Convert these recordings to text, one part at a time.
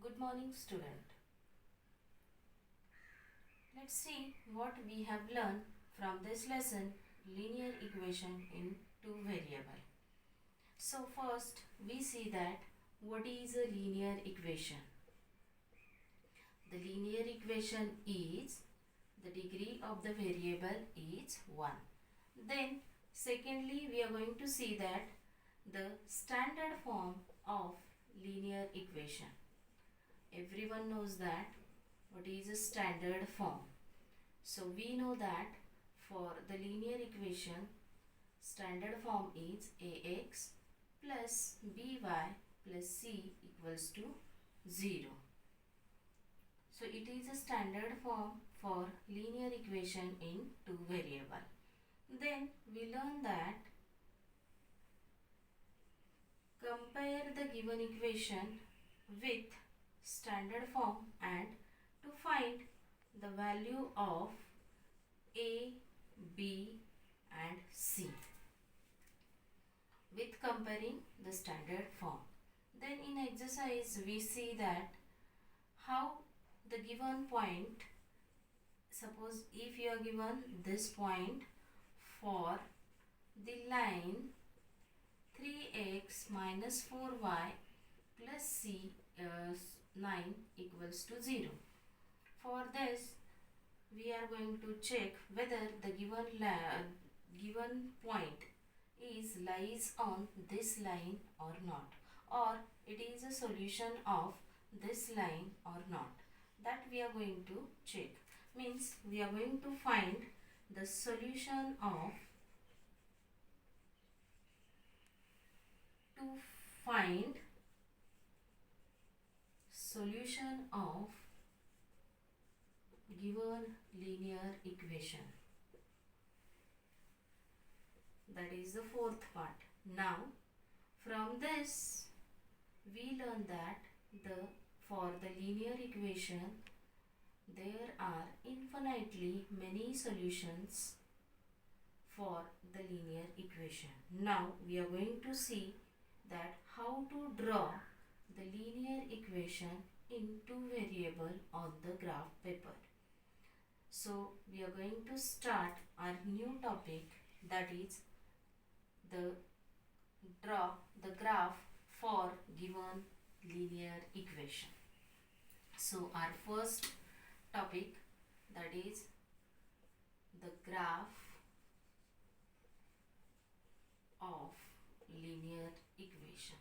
Good morning, student. Let's see what we have learned from this lesson, linear equation in two variable. So first we see that what is a linear equation. The linear equation is the degree of the variable is 1. Then secondly we are going to see that the standard form of linear equation. Everyone knows that what is a standard form. So we know that for the linear equation, standard form is ax plus by plus c equals to 0. So it is a standard form for linear equation in two variable. Then we learn that compare the given equation with standard form and to find the value of a, b and c with comparing the standard form. Then in exercise we see that how the given point, suppose if you are given this point for the line 3x minus 4y plus c 9 equals to 0. For this we are going to check whether the given point lies on this line or not, or it is a solution of this line or not. That we are going to check. Means we are going to find the solution of given linear equation. That is the fourth part. Now from this we learn that for the linear equation there are infinitely many solutions for the linear equation. Now we are going to see that how to draw the linear equation in two variable on the graph paper. So we are going to start our new topic, that is draw the graph for given linear equation. So our first topic, that is the graph of linear equation.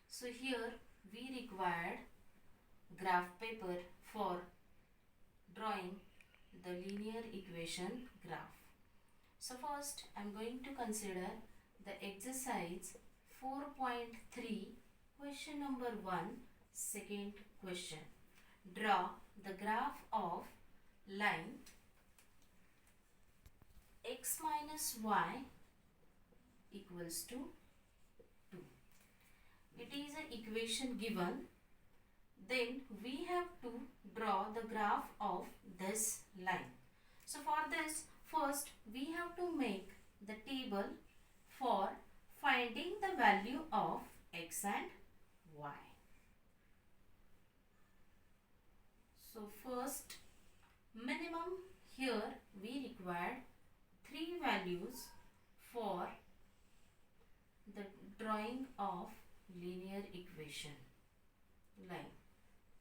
So here we required graph paper for drawing the linear equation graph. So first I am going to consider the exercise 4.3, question number 1, second question. Draw the graph of line x minus y equals to 2. It is an equation given. Then we have to draw the graph of this line. So for this, first we have to make the table for finding the value of x and y. So first, minimum, here we require 3 values for the drawing of linear equation line.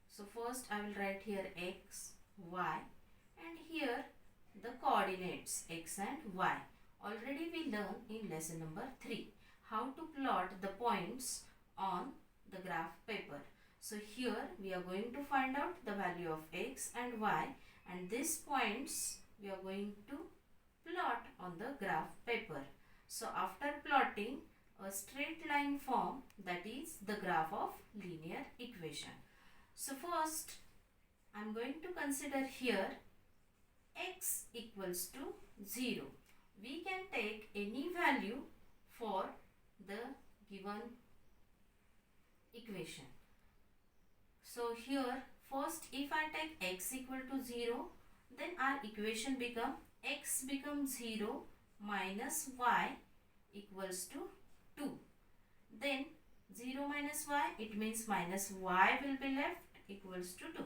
So first I will write here x, y, and here the coordinates x and y. Already we learned in lesson number 3 how to plot the points on the graph paper. So here we are going to find out the value of x and y, and these points we are going to plot on the graph paper. So after plotting, a straight line form, that is the graph of linear equation. So first I am going to consider here x equals to 0. We can take any value for the given equation. So here first if I take x equal to 0, then our equation become x becomes 0 minus y equals to 2. Then 0 minus y, it means minus y will be left equals to 2.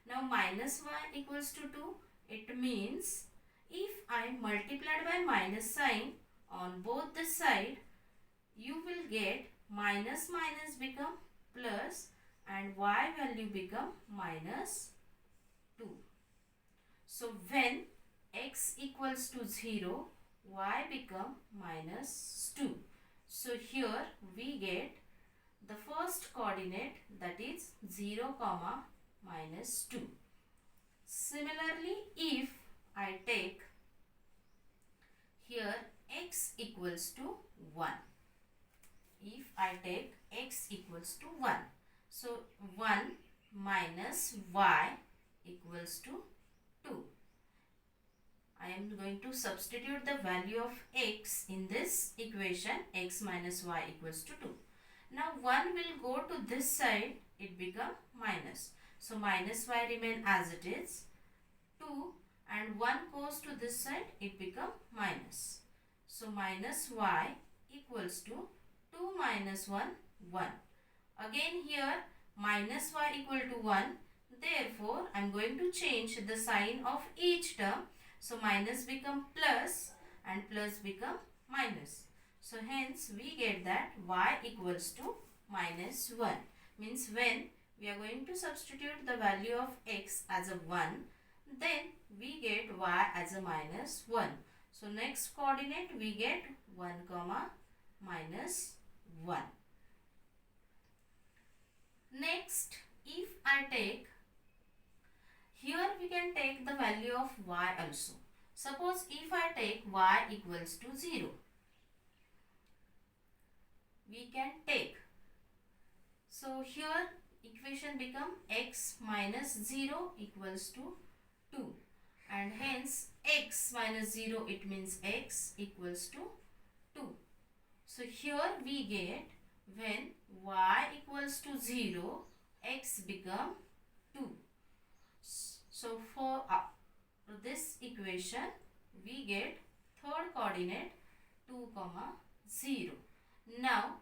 Now minus y equals to 2, it means if I multiplied by minus sign on both the side, you will get minus minus become plus and y value become minus 2. So when x equals to 0, y become minus 2. So here we get the first coordinate, that is 0 comma minus 2. Similarly, if I take here x equals to 1. If I take x equals to 1. So 1 minus y equals to 2. I am going to substitute the value of x in this equation, x minus y equals to 2. Now 1 will go to this side, it become minus. So minus y remain as it is, 2, and 1 goes to this side, it become minus. So minus y equals to 2 minus 1, 1. Again here minus y equal to 1. Therefore, I am going to change the sign of each term. So minus become plus and plus become minus. So hence we get that y equals to minus 1. Means when we are going to substitute the value of x as a 1, then we get y as a minus 1. So next coordinate we get 1 comma minus 1. Next, if I take, here we can take the value of y also. Suppose if I take y equals to 0, we can take. So here equation become x minus 0 equals to 2. And hence x minus 0, it means x equals to 2. So here we get when y equals to 0, x become 2. So for this equation, we get third coordinate 2 comma 0. Now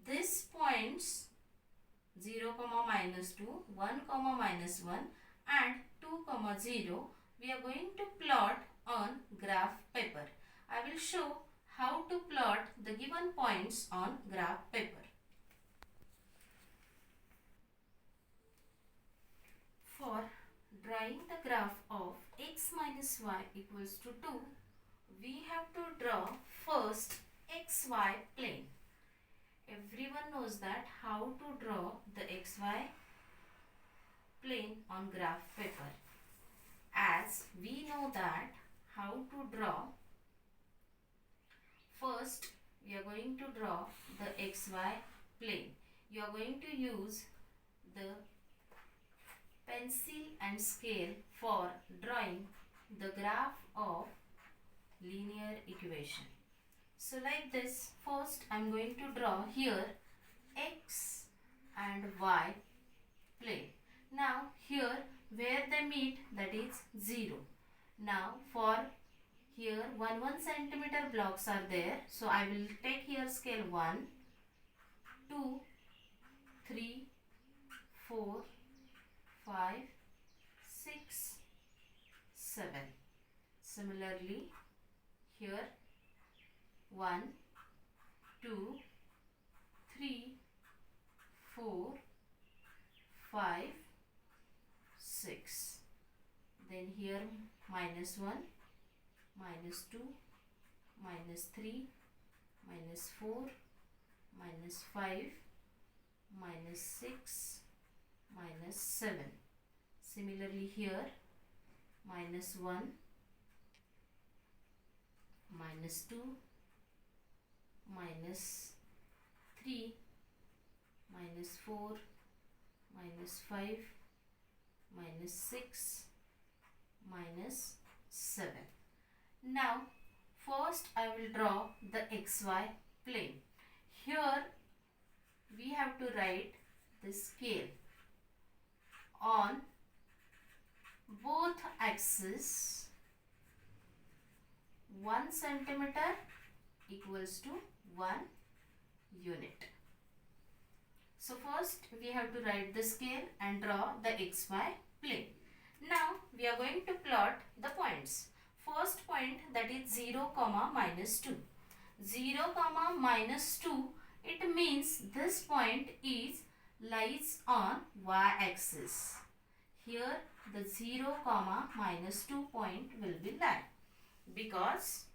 this points 0 comma minus 2, 1 comma minus 1 and 2 comma 0, we are going to plot on graph paper. I will show how to plot the given points on graph paper. For drawing the graph of x minus y equals to 2, we have to draw first xy plane. Everyone knows that how to draw the xy plane on graph paper. As we know that how to draw, first we are going to draw the xy plane. You are going to use the pencil and scale for drawing the graph of linear equation. So like this, first I am going to draw here x and y plane. Now here where they meet, that is 0. Now for here 1 centimeter blocks are there. So I will take here scale 1, 2, 3, 4, 5, 6, 7. Similarly here 1, 2, 3, 4, 5, 6. Then here minus 1, minus 2, minus 3, minus 4, minus 5, minus 6, minus 7. Similarly here minus 1, minus 2, minus 3, minus 4, minus 5, minus 6, minus 7. Now first I will draw the xy plane. Here we have to write the scale on both axes. 1 centimeter equals to 1 unit. So first we have to write the scale and draw the xy plane. Now we are going to plot the points. First point, that is 0, minus 2. 0, -2, it means this point is lies on y-axis. Here the 0, -2 point will be lie, because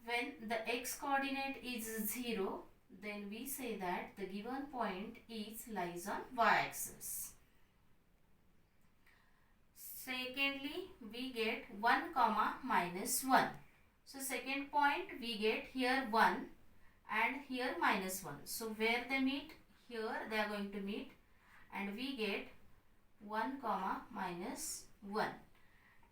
when the x coordinate is 0, then we say that the given point is lies on y-axis. Secondly, we get 1, -1. So second point we get here 1 and here -1. So where they meet? Here they are going to meet, and we get 1, -1.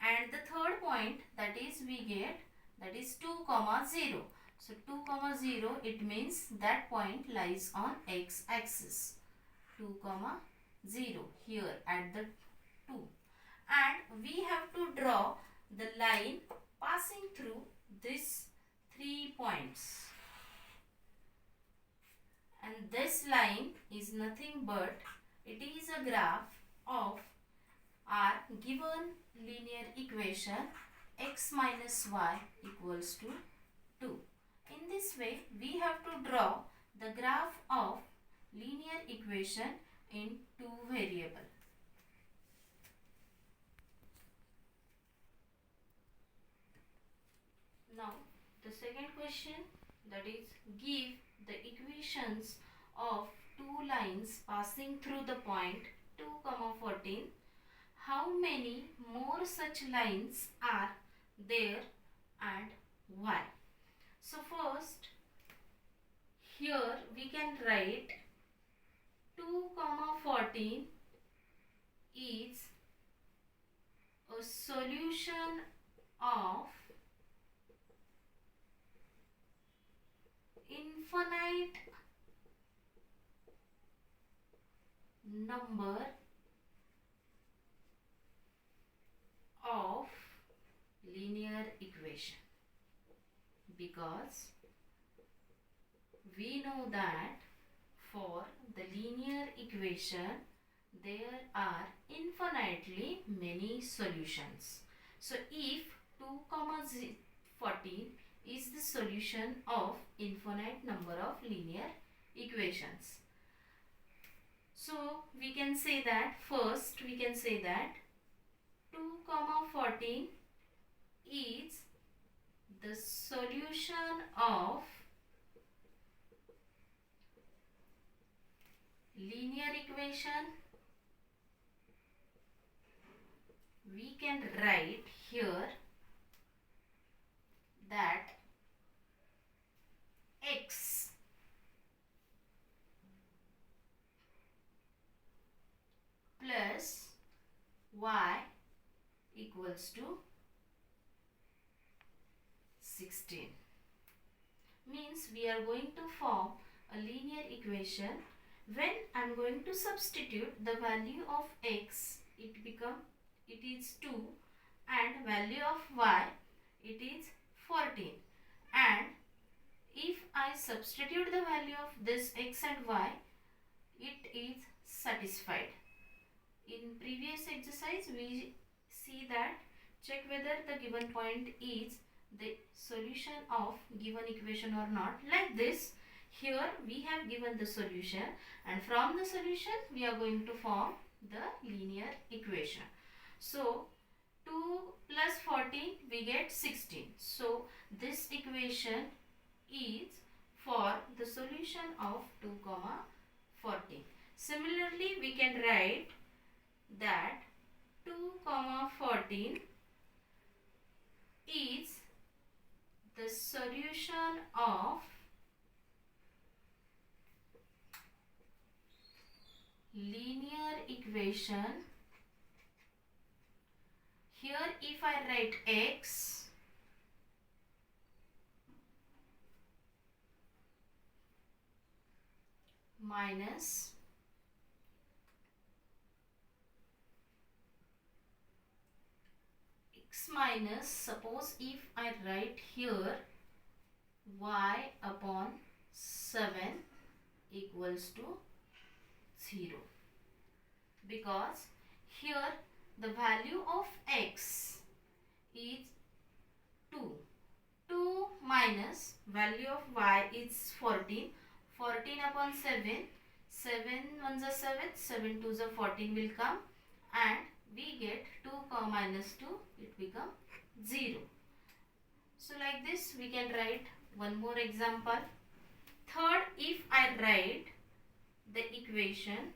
And the third point, that is we get, that is 2, 0. So 2, 0, it means that point lies on x axis. 2, 0 here at the 2. And we have to draw the line passing through these 3 points. And this line is nothing but, it is a graph of our given linear equation x minus y equals to 2. In this way, we have to draw the graph of linear equation in 2 variables. Now, the second question, that is, give the equations of 2 lines passing through the point 2, 14. How many more such lines are there and why? So first, here we can write 2, 14 is a solution of infinite number of linear equation, because we know that for the linear equation there are infinitely many solutions. So if 2, 14 is the solution of infinite number of linear equations, so we can say that, first we can say that 2, 14 is the solution of linear equation. We can write here that x plus y equals to 16. Means we are going to form a linear equation. When I am going to substitute the value of x, it is 2, and value of y, it is 14. And if I substitute the value of this x and y, it is satisfied. In previous exercise, we see that, check whether the given point is the solution of given equation or not. Like this, here we have given the solution, and from the solution we are going to form the linear equation. So 2 plus 14 we get 16. So this equation is for the solution of 2, 14. Similarly, we can write that 2, 14 is the solution of linear equation. Here if I write x minus minus, suppose if I write here y upon 7, equals to 0, because here the value of x is 2. 2 minus value of y is 14. 14 upon 7. 7 ones are 7. 7 twos are 14 will come. And we get 2 minus 2. It become 0. So like this we can write one more example. Third, if I write the equation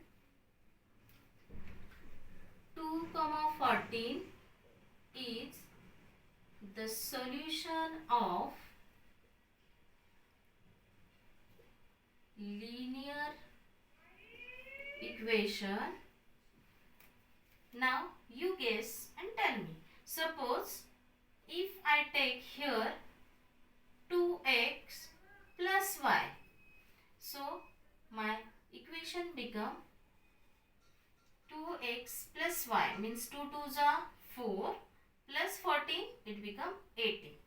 2 14 is the solution of linear equation. Now you guess and tell me. Suppose if I take here 2x plus y. So my equation become 2x plus y, means 2 2s are 4 plus 14, it become 18.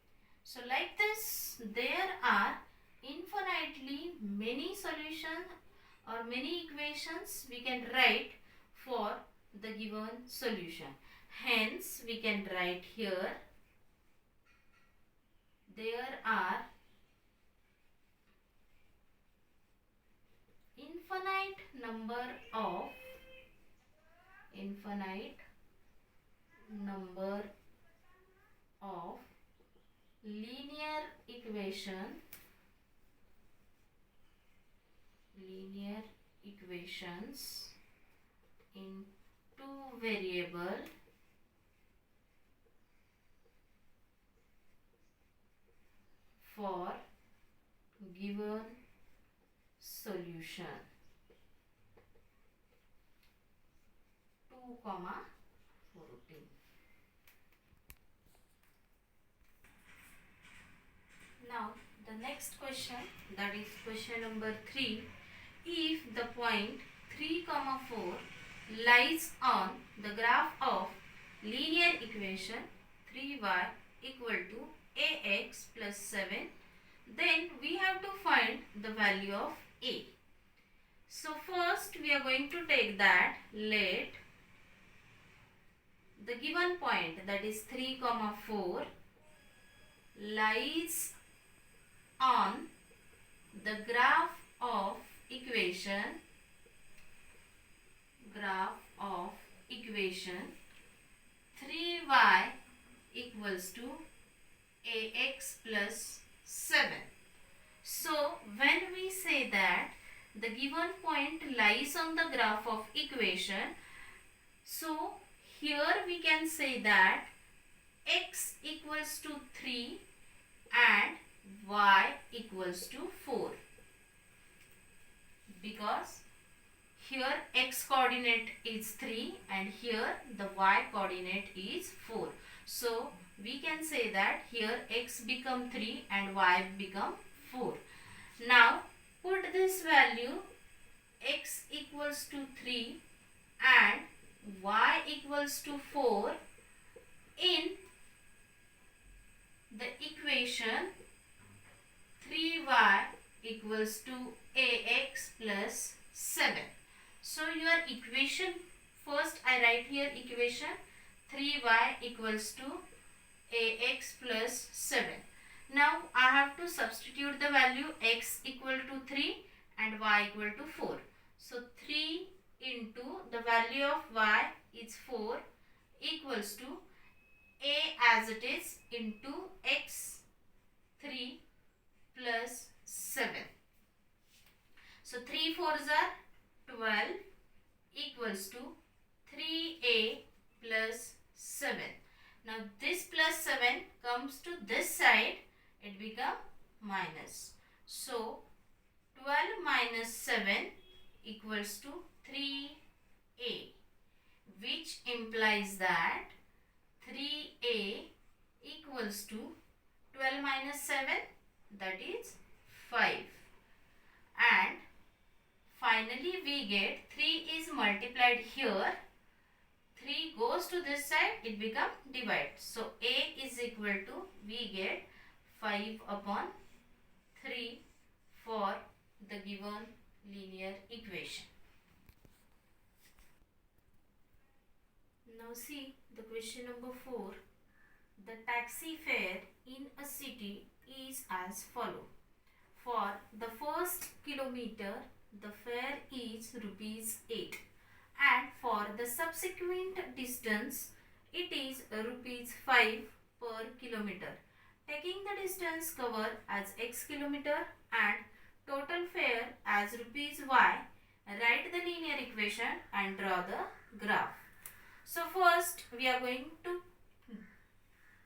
So like this there are infinitely many solutions or many equations we can write for the given solution. Hence we can write here there are infinite number of linear equations in two variable for given solution 2, 14. Now the next question, that is question number 3. If the point 3, 4 lies on the graph of linear equation 3y equal to ax plus 7, then we have to find the value of a. So first we are going to take that, let the given point, that is 3, 4 lies on the graph of equation 3y equals to ax plus 7. So when we say that the given point lies on the graph of equation, so here we can say that x equals to 3 and y equals to 4, because here x coordinate is 3 and here the y coordinate is 4. So we can say that here x become 3 and y become 4. Now put this value x equals to 3 and y equals to 4 in the equation 3y equals to ax plus 7. So your equation, first I write here equation 3y equals to ax plus 7. Now I have to substitute the value x equal to 3 and y equal to 4. So 3 into the value of y is 4 equals to a as it is into x 3 plus 7. So 3 4s are 12 equals to 3a plus 7. Now this plus 7 comes to this side, it become minus. So 12 minus 7 equals to 3a, which implies that 3a equals to 12 minus 7, that is 5. And finally we get 3 is multiplied here, 3 goes to this side, it become divide. So a is equal to, we get 5 upon 3 for the given linear equation. Now see the question number 4. The taxi fare in a city is as follow. For the first kilometer, the fare is rupees 8, and for the subsequent distance, it is rupees 5 per kilometer. Taking the distance covered as x kilometer and total fare as rupees y, write the linear equation and draw the graph. So first we are going to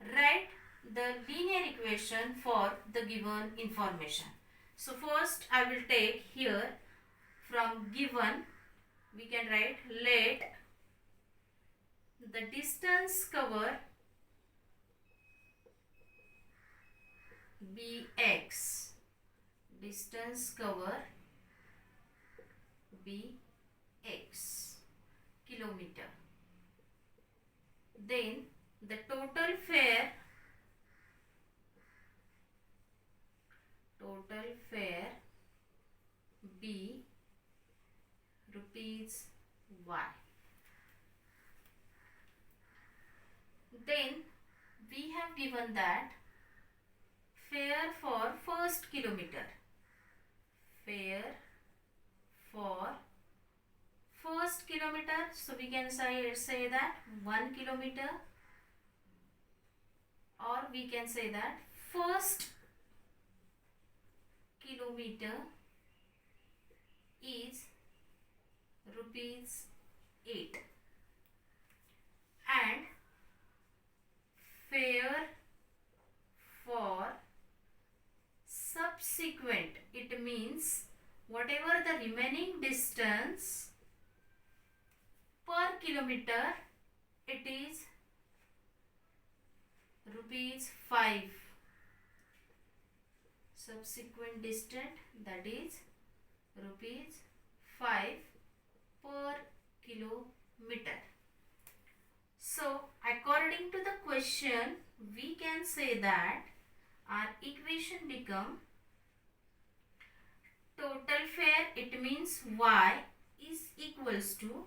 write the linear equation for the given information. So first I will take here from given, we can write let the distance covered be x, distance covered be x kilometer. Then the total fare be rupees y. Then we have given that fare for first kilometer, fare for first kilometer, so we can say that 1 kilometer, or we can say that first kilometer is rupees 8, and fare for subsequent, it means whatever the remaining distance per kilometer, it is rupees 5. Subsequent distance, that is rupees 5 per kilometer. So according to the question, we can say that our equation become total fare, it means y is equals to,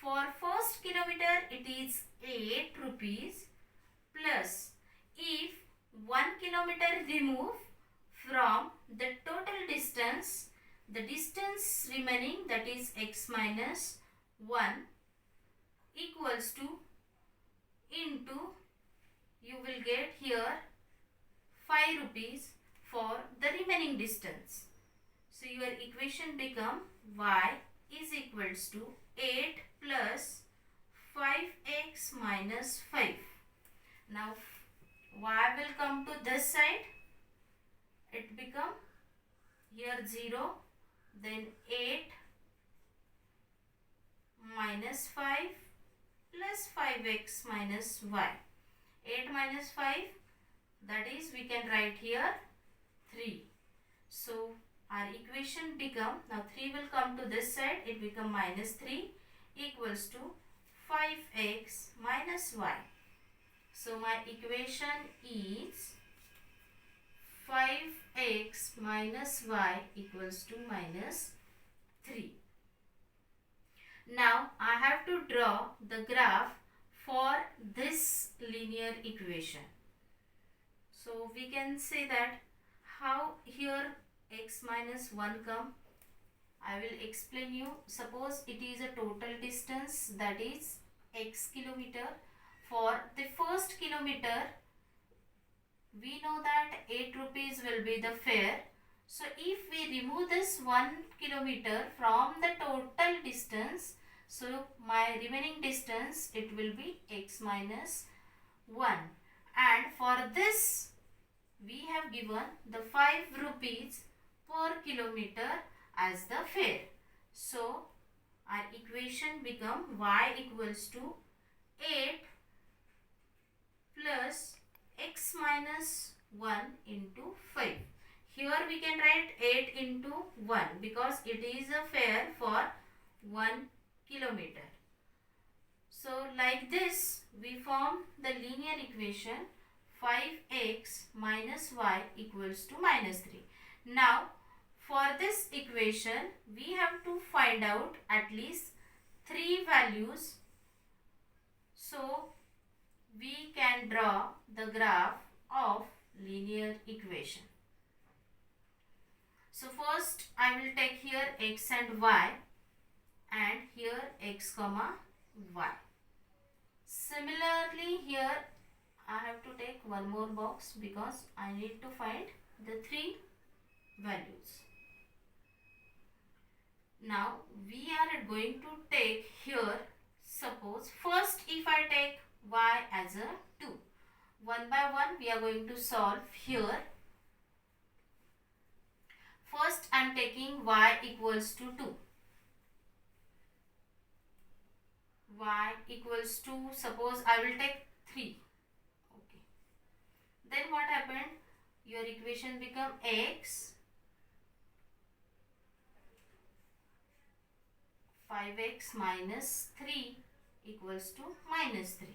for first kilometer it is 8 rupees, plus if 1 kilometer remove from the total distance, the distance remaining, that is x minus 1, equals to, into, you will get here 5 rupees for the remaining distance. So your equation become y is equals to 8 plus 5x minus 5. Now y will come to this side, it become here 0, then 8 minus 5 plus 5x minus y. 8 minus 5, that is we can write here 3. So our equation become, now 3 will come to this side, it become minus 3 equals to 5x minus y. So my equation is 5x minus y equals to minus 3. Now I have to draw the graph for this linear equation. So we can say that how here x minus 1 come. I will explain you. Suppose it is a total distance, that is x kilometer. For the first kilometer, we know that 8 rupees will be the fare. So if we remove this 1 kilometer from the total distance, so my remaining distance, it will be x minus 1. And for this, we have given the 5 rupees per kilometer as the fare. So our equation become y equals to 8 plus x minus 1 into 5. Here we can write 8 into 1 because it is a fare for 1 kilometer. So like this we form the linear equation 5x minus y equals to minus 3. Now For this equation, we have to find out at least 3 values. So, we can draw the graph of linear equation. So, first I will take here x and y and here x comma y. Similarly, here I have to take one more box because I need to find the 3 values. Now we are going to take here, suppose first if I take y as a 2, one by one we are going to solve here. First I am taking y equals to 2. Y equals to, suppose I will take 3. Okay. Then what happened? Your equation become x 5x minus 3 equals to minus 3.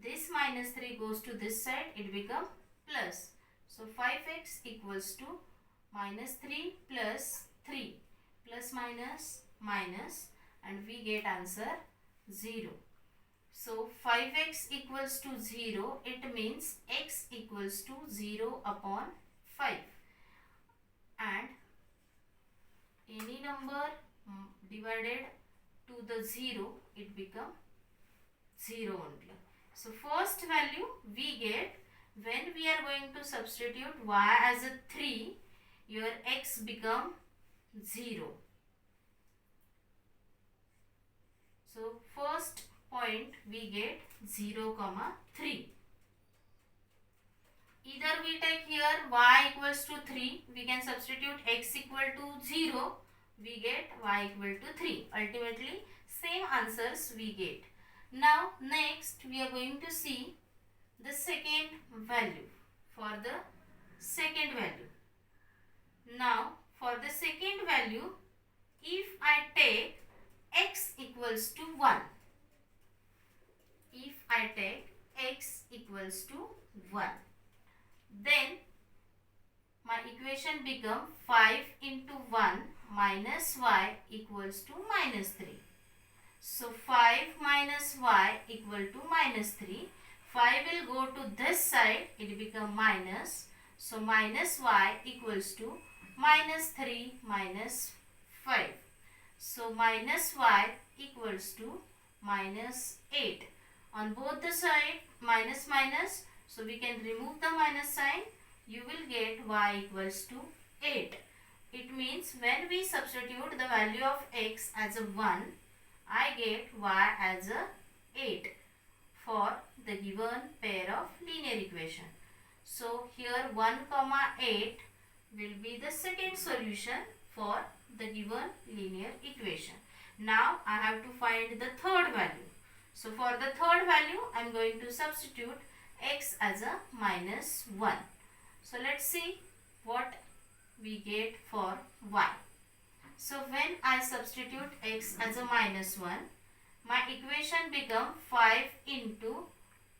This minus 3 goes to this side, it become plus. So 5x equals to minus 3 plus 3 plus minus minus, and we get answer 0. So 5x equals to 0, it means x equals to 0 upon 5, and any number divided to the 0, it become 0 only. So first value we get when we are going to substitute y as a 3, your x become 0. So first point we get 0 comma 3. Either we take here y equals to 3, we can substitute x equal to 0, we get y equal to 3. Ultimately same answers we get. Now next we are going to see the second value. For the second value, now for the second value, if I take x equals to 1, if I take x equals to 1, then my equation become 5 into 1 minus y equals to minus 3. So 5 minus y equal to minus 3. 5 will go to this side, it become minus. So minus y equals to minus 3 minus 5. So minus y equals to minus 8. On both the side minus minus, so we can remove the minus sign. You will get y equals to 8. It means when we substitute the value of x as a 1, I get y as a 8 for the given pair of linear equation. So here 1 comma 8 will be the second solution for the given linear equation. Now I have to find the third value. So for the third value I am going to substitute x as a minus 1. So let's see what we get for y. So when I substitute x as a minus 1, my equation become 5 into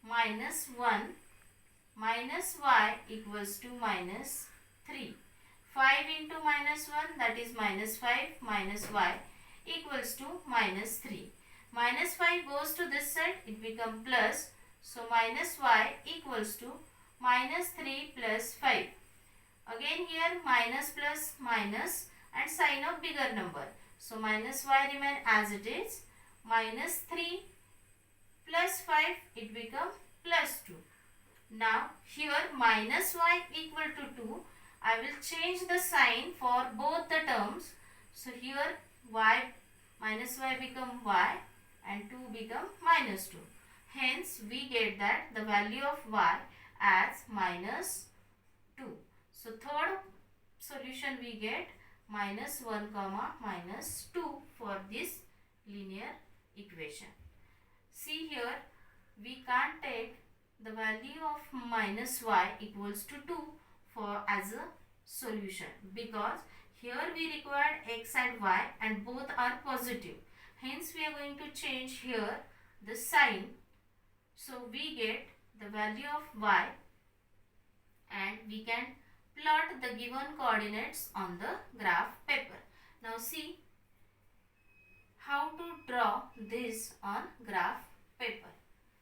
minus 1 minus y equals to minus 3. 5 into minus 1, that is minus 5 minus y equals to minus 3. Minus 5 goes to this side, it become plus. So minus y equals to minus 3 plus 5. Again here minus plus minus and sign of bigger number. So minus y remain as it is. Minus 3 plus 5, it become plus 2. Now here minus y equal to 2. I will change the sign for both the terms. So here y minus y become y and 2 become minus 2. Hence we get that the value of y as minus 2. So third solution we get minus 1 comma minus 2 for this linear equation. See here we can't take the value of minus y equals to 2 for as a solution, because here we require x and y and both are positive. Hence we are going to change here the sign. So we get the value of y and we can plot the given coordinates on the graph paper. Now see how to draw this on graph paper.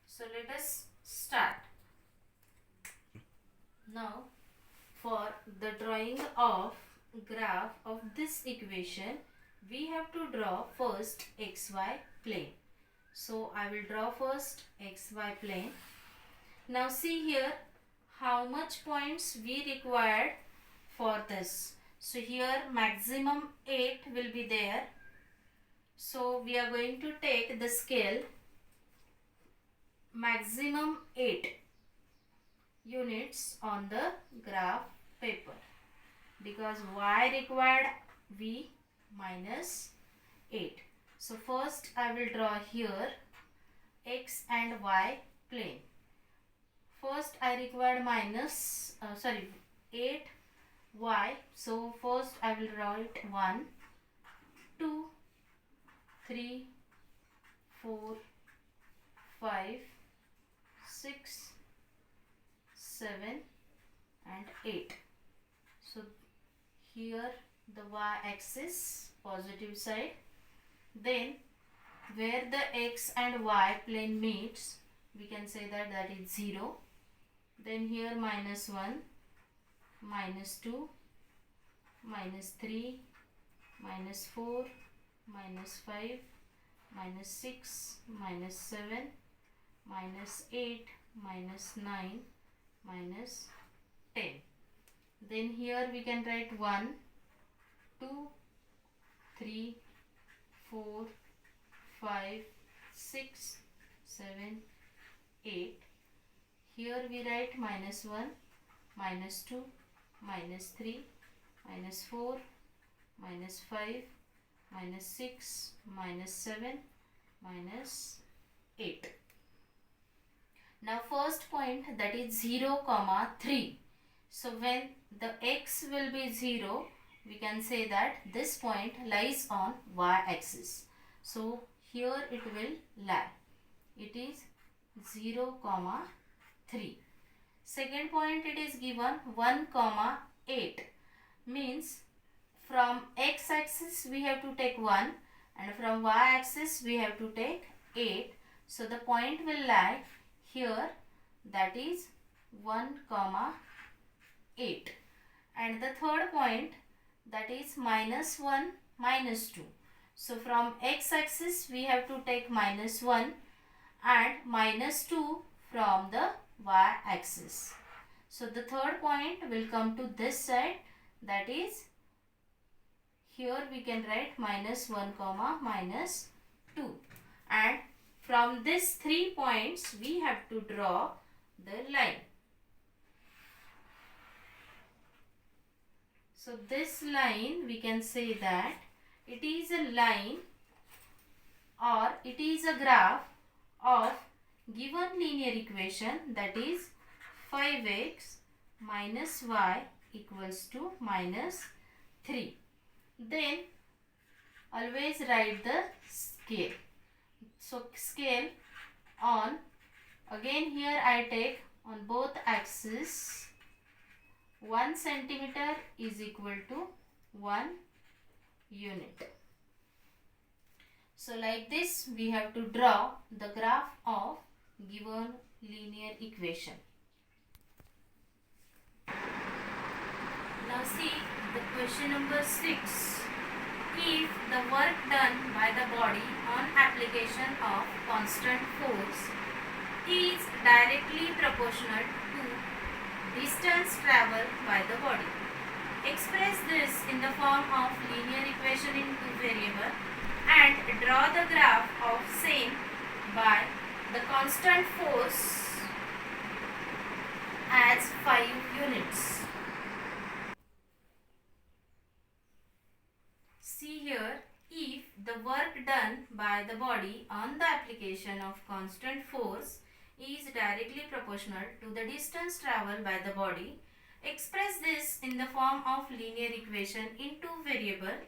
So let us start. Now for the drawing of graph of this equation, we have to draw first xy plane. So I will draw first xy plane. Now see here how much points we required for this. So here maximum 8 will be there. So we are going to take the scale maximum 8 units on the graph paper, because y required v minus 8. So first I will draw here x and y plane. First I required 8 y. So first I will write 1, 2, 3, 4, 5, 6, 7 and 8. So here the y axis positive side, then where the x and y plane meets, we can say that is 0. Then here minus 1, minus 2, minus 3, minus 4, minus 5, minus 6, minus 7, minus 8, minus 9, minus 10. Then here we can write 1, 2, 3, 4, 5, 6, 7, 8. Here we write minus 1, minus 2, minus 3, minus 4, minus 5, minus 6, minus 7, minus 8. Now first point, that is 0, 3. So when the x will be 0, we can say that this point lies on y-axis. So here it will lie. It is 0, 3. Second point, it is given 1, 8. Means from x-axis we have to take 1 and from y-axis we have to take 8. So the point will lie here, that is 1, 8. And the third point, that is minus 1, minus 2. So from x-axis we have to take minus 1 and minus 2 from the y-axis. So the third point will come to this side, that is here we can write minus 1, minus 2. And from these 3 points we have to draw the line. So this line, we can say that it is a line or it is a graph of given linear equation, that is 5x minus y equals to minus 3. Then always write the scale. So scale on, again here I take on both axes 1 centimeter is equal to 1 unit. So like this we have to draw the graph of given linear equation. Now see the question number 6. If the work done by the body on application of constant force is directly proportional to distance travelled by the body, express this in the form of linear equation in two variables and draw the graph of same by the constant force as 5 units. See here, if the work done by the body on the application of constant force is directly proportional to the distance travelled by the body, express this in the form of linear equation in two variables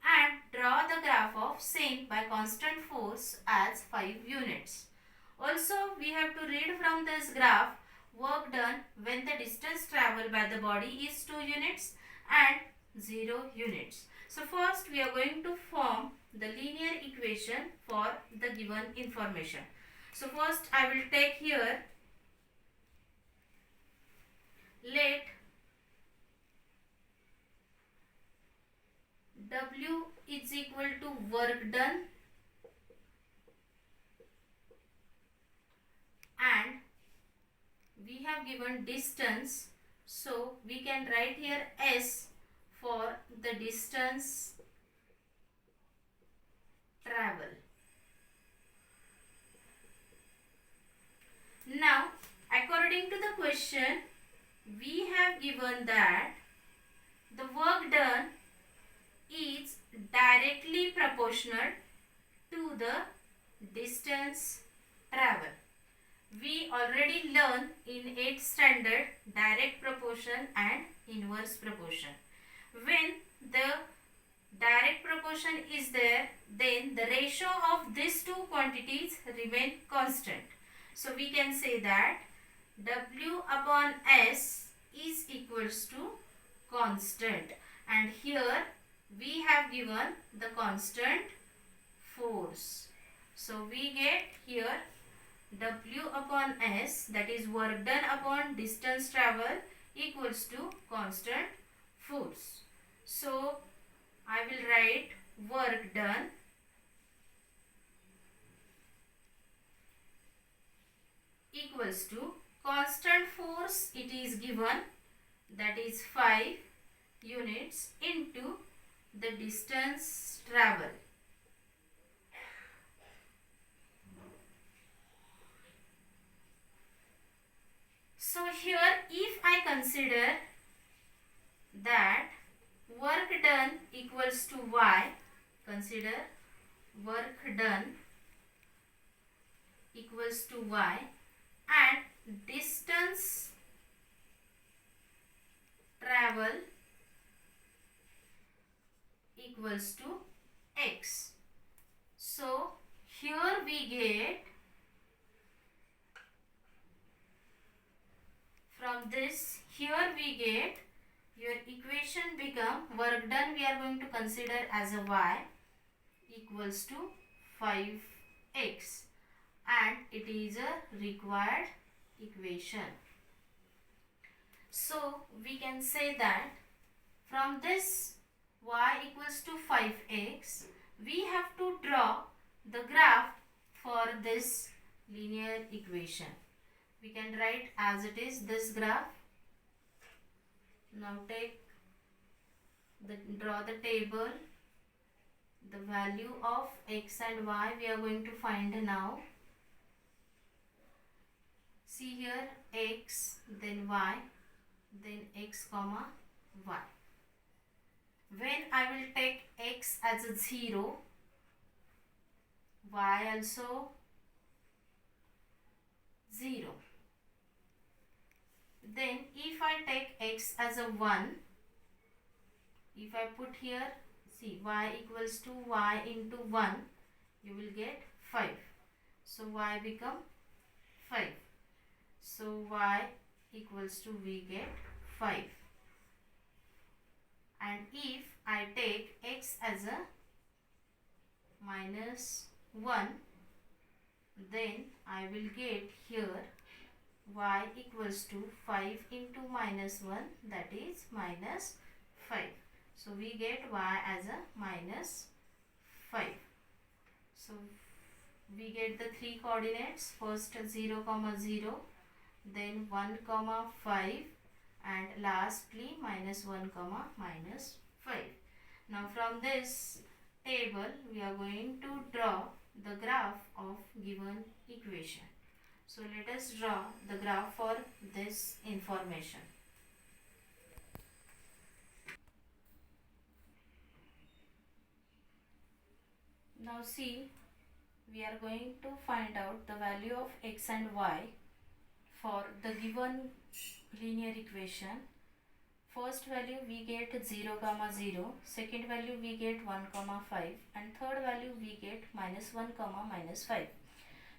and draw the graph of same by constant force as 5 units. Also we have to read from this graph work done when the distance traveled by the body is 2 units and 0 units. So first we are going to form the linear equation for the given information. So first I will take here, let W is equal to work done and we have given distance, so we can write here S for the distance travel. Now according to the question, we have given that the work done is directly proportional to the distance travel. We already learned in 8th standard direct proportion and inverse proportion. When the direct proportion is there, then the ratio of these two quantities remain constant. So we can say that W upon S is equals to constant, and here we have given the constant force. So we get here W upon S, that is work done upon distance travel, equals to constant force. So I will write work done equals to constant force, it is given, that is 5 units into the distance travel. So here if I consider that work done equals to Y, consider work done equals to Y and distance travel equals to X. So here we get, from this here we get, your equation become work done we are going to consider as a Y equals to 5x, and it is a required equation. So we can say that from this Y equals to 5x, we have to draw the graph for this linear equation. We can write as it is this graph. Now draw the table. The value of x and y we are going to find now. See here, x, then y, then x comma y. When I will take x as a 0, y also 0. Then if I take x as a 1, if I put here, see, y equals to y into 1, you will get 5. So y become 5. So y equals to, we get 5. And if I take x as a minus 1, then I will get here y equals to 5 into minus 1, that is minus 5. So we get y as a minus 5. So we get the three coordinates, first 0, 0, then 1, 5, and lastly minus 1, minus 5. Now from this table we are going to draw the graph of given equation. So let us draw the graph for this information. Now see, we are going to find out the value of x and y for the given linear equation. First value we get 0, 0, second value we get 1, 5, and third value we get minus 1, minus 5.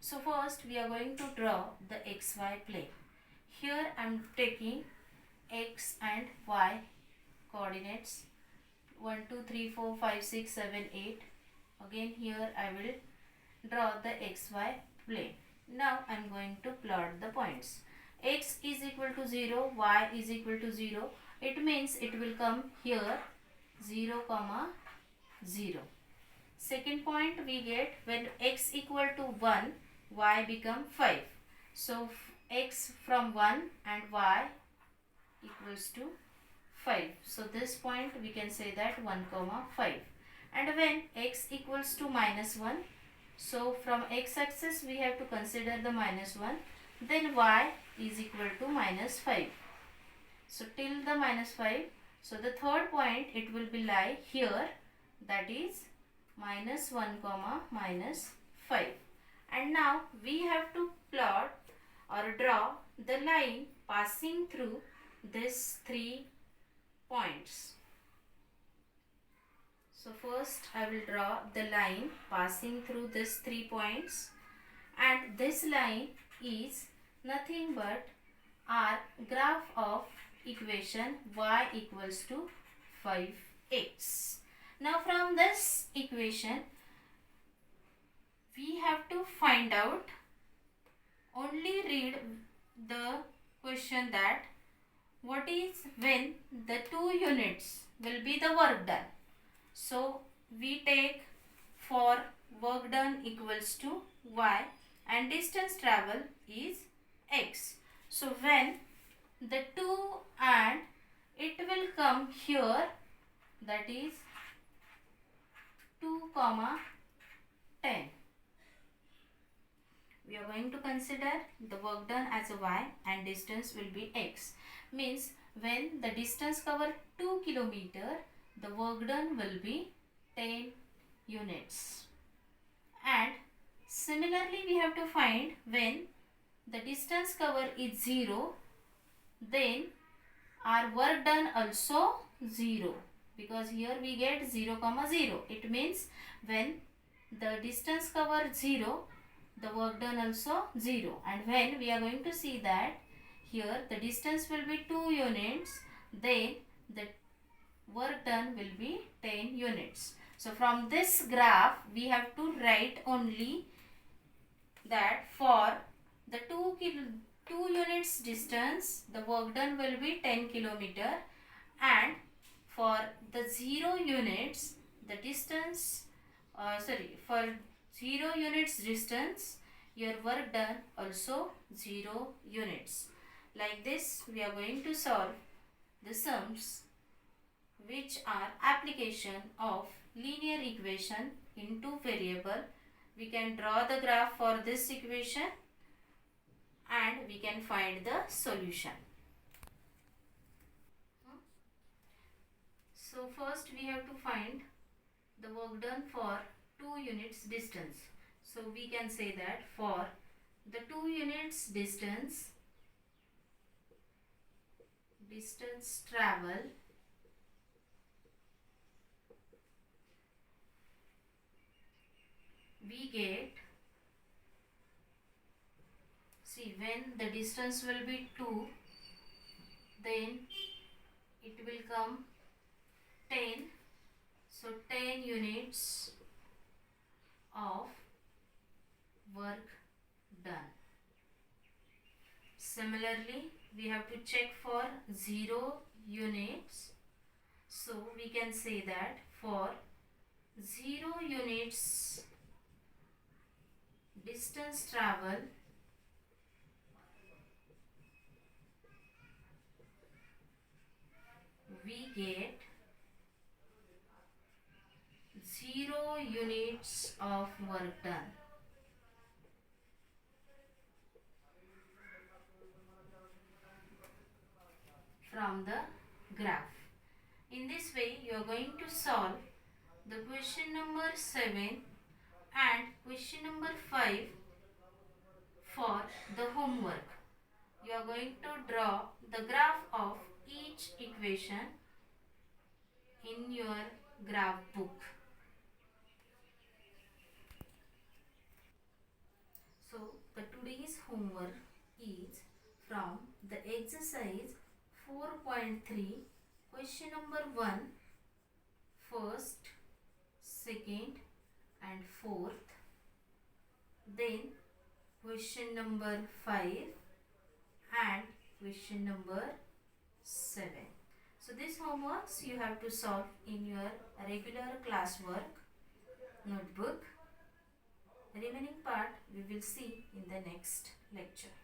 So first we are going to draw the xy plane. Here I am taking x and y coordinates 1, 2, 3, 4, 5, 6, 7, 8. Again here I will draw the xy plane. Now I am going to plot the points. X is equal to 0, y is equal to 0. It means it will come here 0, 0. Second point we get when x equal to 1, y become 5. So x from 1 and y equals to 5. So this point we can say that 1, 5. And when x equals to minus 1, so from x axis we have to consider the minus 1. Then y is equal to minus 5. So till the minus 5. So the third point it will be lie here, that is minus 1 minus 5. And now we have to plot or draw the line passing through these 3 points. So first I will draw the line passing through these 3 points, and this line is nothing but our graph of equation y equals to 5x. Now from this equation we have to find out, only read the question that what is when the 2 units will be the work done. So we take for work done equals to y and distance travel is x. So when the 2 and it will come here, that is 2, 10. We are going to consider the work done as a y and distance will be x. Means when the distance cover 2 kilometer, the work done will be 10 units. And similarly we have to find when the distance cover is 0, then our work done also 0, because here we get 0, 0. It means when the distance cover 0, the work done also 0. And when we are going to see that here the distance will be 2 units, then the work done will be 10 units. So from this graph we have to write only that for the 2 units distance, the work done will be 10 kilometer, and for the 0 units the distance for 0 units distance your work done also 0 units. Like this we are going to solve the sums which are application of linear equation in 2 variable. We can draw the graph for this equation and we can find the solution. So first we have to find the work done for 2 units distance. So we can say that for the 2 units distance travel, we get, see when the distance will be 2, then it will come 10. So 10 units of work done. Similarly we have to check for 0 units. So we can say that for 0 units distance travel, we get 0 units of work done. From the graph. In this way you are going to solve the question number 7 and question number 5 for the homework. You are going to draw the graph of each equation in your graph book. So the today's homework is from the exercise 4.3, question number 1, first, second and fourth. Then question number 5 and question number 7. So these homeworks you have to solve in your regular classwork notebook. The remaining part we will see in the next lecture.